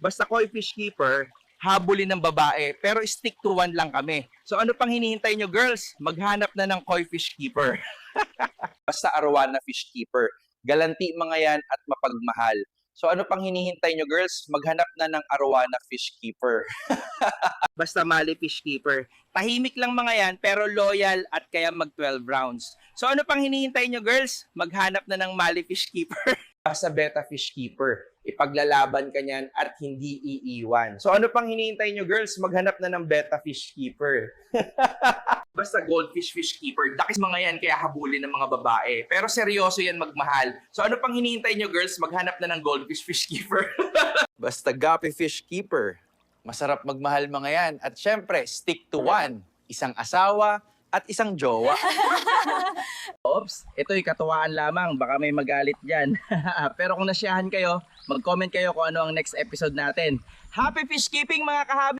Basta koi fish keeper, habulin ng babae, pero stick to one lang kami. So ano pang hinihintay nyo girls? Maghanap na ng koi fish keeper. Basta arowana fish keeper. Galanti mga yan at mapagmahal. So ano pang hinihintay nyo girls? Maghanap na ng arowana fish keeper. Basta mali fish keeper. Tahimik lang mga yan pero loyal at kaya mag 12 rounds. So ano pang hinihintay nyo girls? Maghanap na ng mali fish keeper. Basta beta fish keeper. Ipaglalaban ka niyan at hindi iiwan. So ano pang hinihintay nyo girls? Maghanap na ng beta fish keeper. Basta goldfish fish keeper. Dakis mga yan kaya habulin ng mga babae. Pero seryoso yan magmahal. So ano pang hinihintay nyo girls? Maghanap na ng goldfish fish keeper. Basta gapi fish keeper. Masarap magmahal mga yan. At syempre, stick to one. Isang asawa at isang jowa. Oops, ito'y katuwaan lamang. Baka may magalit dyan. Pero kung nasiyahan kayo, mag-comment kayo kung ano ang next episode natin. Happy fish keeping mga kahabi!